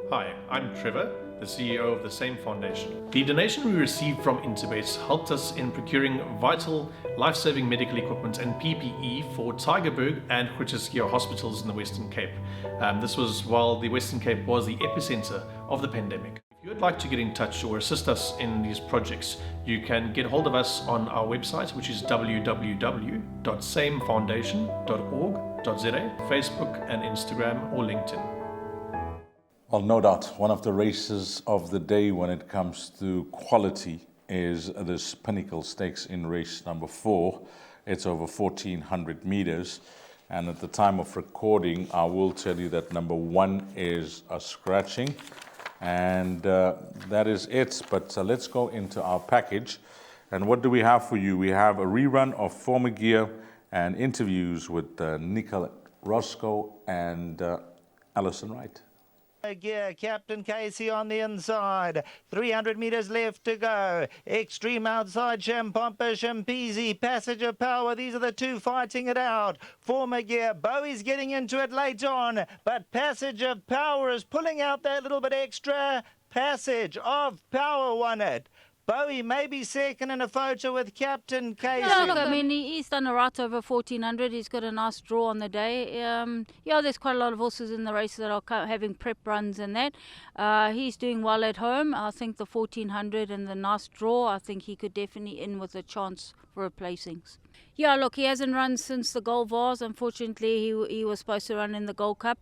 Hi, I'm Trevor, the CEO of the same foundation. The donation we received from Interbet helped us in procuring vital, life-saving medical equipment and PPE for Tygerberg and Groote hospitals in the Western Cape. This was while the Western Cape was the epicenter of the pandemic. If you would like to get in touch or assist us in these projects, you can get hold of us on our website, which is www.samefoundation.org.za, Facebook and Instagram or LinkedIn. Well, no doubt, one of the races of the day when it comes to quality is this Pinnacle Stakes in race number 4. It's over 1,400 meters. And at the time of recording, I will tell you that number 1 is a scratching. And that is it. But let's go into our package. And what do we have for you? We have a rerun of Former Gear and interviews with Nicole Roscoe and Alison Wright. Gear, Captain Casey on the inside, 300 meters left to go, Extreme outside, Champompa, Champezi, Passage of Power, these are the two fighting it out. Former Gear, Bowie's getting into it late on, but Passage of Power is pulling out that little bit extra. Passage of Power won it. Bowie may be second in a photo with Captain Casey. Yeah, look, I mean, he's done a right over 1,400. He's got a nice draw on the day. Yeah, there's quite a lot of horses in the race that are having prep runs and that. He's doing well at home. I think the 1,400 and the nice draw, I think he could definitely in with a chance for a placings. Yeah, look, he hasn't run since the Gold Vase. Unfortunately, he was supposed to run in the Gold Cup.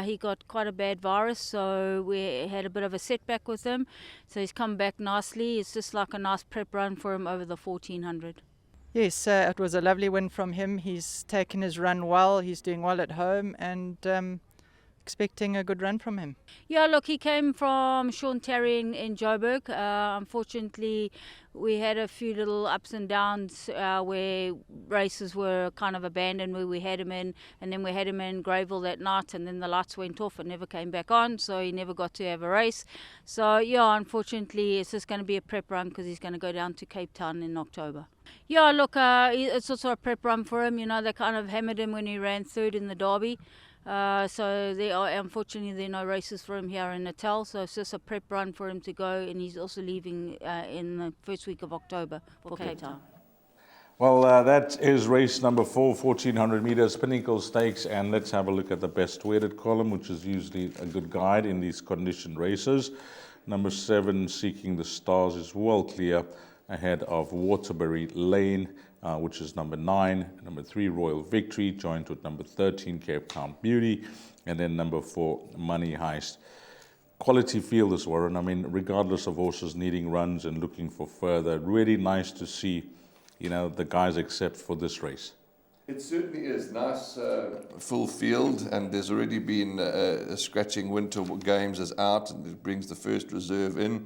He got quite a bad virus, so we had a bit of a setback with him. So he's come back nicely. It's just like a nice prep run for him over the 1,400. Yes, it was a lovely win from him. He's taken his run well. He's doing well at home and expecting a good run from him. Yeah, look, he came from Sean Terry in Joburg. Unfortunately, we had a few little ups and downs where races were kind of abandoned, where we had him in, and then we had him in Greyville that night, and then the lights went off and never came back on, so he never got to have a race. So, yeah, unfortunately, it's just going to be a prep run because he's going to go down to Cape Town in October. Yeah, look, it's also a prep run for him. You know, they kind of hammered him when he ran third in the Derby. So unfortunately there are no races for him here in Natal, so it's just a prep run for him to go, and he's also leaving in the first week of October for Cape Town. Well, that is race number 4, 1,400 meters, Pinnacle Stakes, and let's have a look at the best weighted column, which is usually a good guide in these conditioned races. Number 7, Seeking the Stars, is well clear ahead of Waterbury Lane, which is number 9, number 3, Royal Victory, joined with number 13, Cape Town Beauty, and then number 4, Money Heist. Quality field this, Warren. I mean, regardless of horses needing runs and looking for further, really nice to see, you know, the guys except for this race. It certainly is nice, full field, and there's already been a scratching. Winter Games is out, and it brings the first reserve in.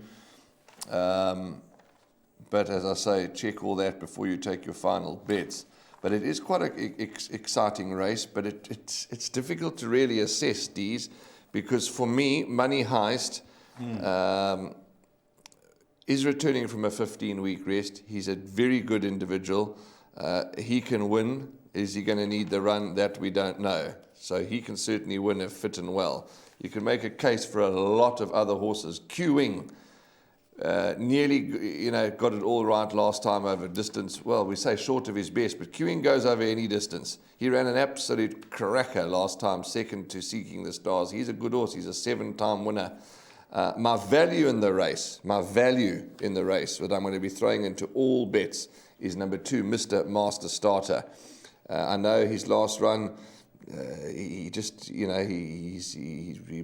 But as I say, check all that before you take your final bets. But it is quite an exciting race, but it's difficult to really assess these, because for me, Money Heist is returning from a 15-week rest. He's a very good individual. He can win. Is he going to need the run? That we don't know. So he can certainly win if fit and well. You can make a case for a lot of other horses. Queuing. Nearly, got it all right last time over distance. Well, we say short of his best, but Queuing goes over any distance. He ran an absolute cracker last time, second to Seeking the Stars. He's a good horse. He's a 7-time winner. My value in the race, that I'm going to be throwing into all bets, is number 2, Mr. Master Starter. I know his last run, he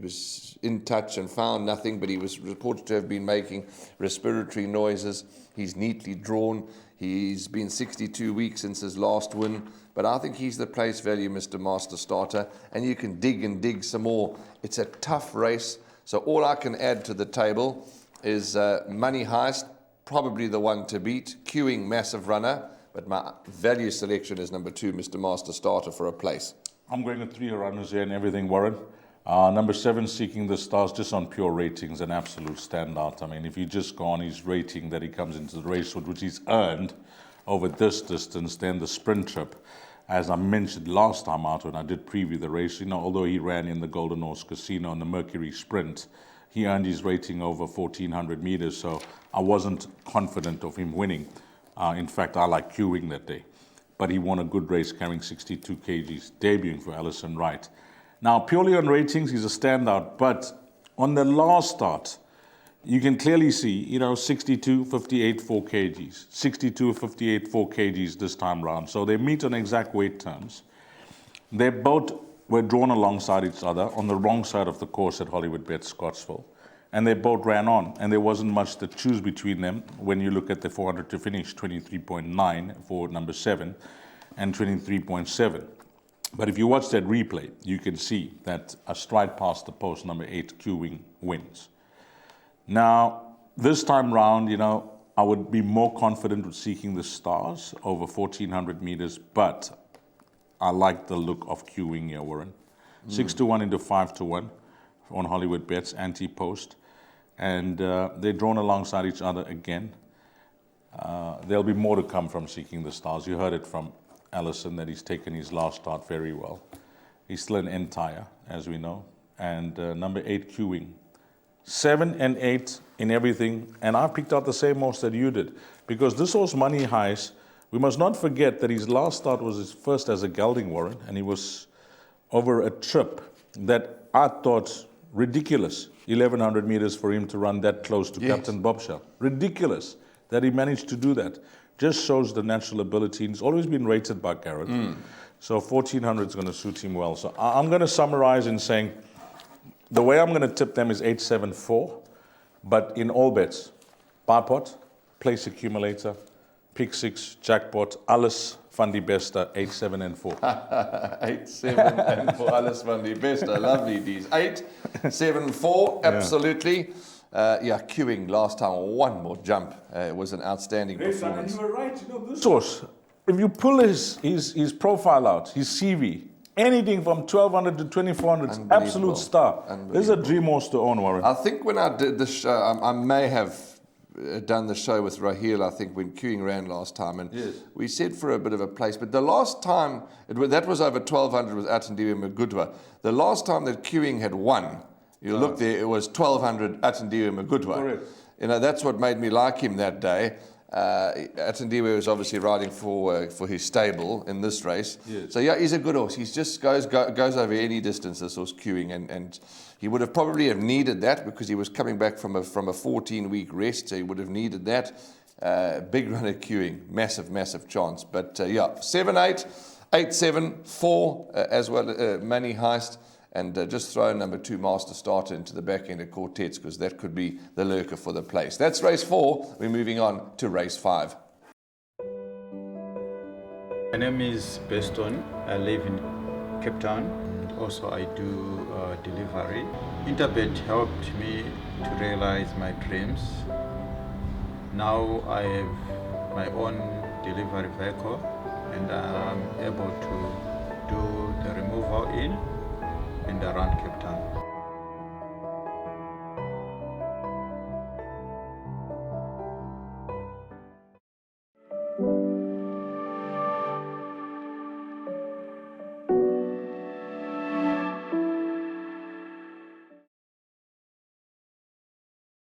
was in touch and found nothing, but he was reported to have been making respiratory noises. He's neatly drawn. He's been 62 weeks since his last win, but I think he's the place value, Mr. Master Starter, and you can dig some more. It's a tough race, so all I can add to the table is Money Heist, probably the one to beat. Queuing, massive runner, but my value selection is number 2, Mr. Master Starter, for a place. I'm going with 3 runners here and everything, Warren. Number 7, Seeking the Stars, just on pure ratings, an absolute standout. I mean, if you just go on his rating that he comes into the race with, which he's earned over this distance, then the sprint trip, As I mentioned last time out when I did preview the race, although he ran in the Golden Horse Casino and the Mercury Sprint, he earned his rating over 1,400 meters, so I wasn't confident of him winning. In fact, I like queuing that day. But he won a good race carrying 62 kgs, debuting for Alison Wright. Now, purely on ratings, he's a standout, but on the last start, you can clearly see, 62, 58, 4 kgs, 62, 58, 4 kgs this time round. So they meet on exact weight terms. They both were drawn alongside each other on the wrong side of the course at Hollywoodbets Scottsville. And they both ran on, and there wasn't much to choose between them when you look at the 400 to finish, 23.9 for number 7 and 23.7. But if you watch that replay, you can see that a stride past the post, number 8, queuing, wins. Now, this time round, I would be more confident with Seeking the Stars over 1,400 meters, but I like the look of queuing here, Warren. 6-1 into 5-1 on Hollywoodbets, anti-post. And they're drawn alongside each other again. There'll be more to come from Seeking the Stars. You heard it from Allison that he's taken his last start very well. He's still an end tire, as we know. And number 8, queuing. 7 and 8 in everything. And I picked out the same horse that you did. Because this horse, Money Heist, we must not forget that his last start was his first as a gelding, Warren. And he was over a trip that I thought ridiculous. 1,100 meters for him to run that close to Captain Bobshell. Ridiculous that he managed to do that. Just shows the natural ability. He's always been rated by Garrett. So 1,400 is going to suit him well. So I'm going to summarize in saying the way I'm going to tip them is 8-7-4. But in all bets, buy pot, place accumulator, pick 6, jackpot, alles van die beste, 8-7 and 4. 8-7 and 4, alles van die beste. Lovely, these. 8-7-4, absolutely. Queuing last time, one more jump. It was an outstanding performance. And you were right. This horse, if you pull his profile out, his CV, anything from 1,200 to 2,400, it's absolute star. This is a dream horse to own, Warren. I think when I did the show, I may have done the show with Raheel, I think, when queuing ran last time, and we said for a bit of a place, but the last time, that was over 1,200 with Atendiwe Magudwa. The last time that queuing had won, you look there, it was 1,200 Atendiwe Magudwa. Correct. That's what made me like him that day. Atendiwe was obviously riding for his stable in this race. So he's a good horse. He just goes over any distance, this horse queuing, and he would have probably have needed that because he was coming back from a 14-week rest, so he would have needed that. Big run at queuing, massive chance. But 7-8, 8-7, 4 as well, Money Heist. And just throw number 2 Master Starter into the back end of Quartets because that could be the lurker for the place. That's race 4. We're moving on to race 5. My name is Beston. I live in Cape Town. Also, I do delivery. Interbet helped me to realize my dreams. Now I have my own delivery vehicle and I'm able to do the removal in and around Cape Town.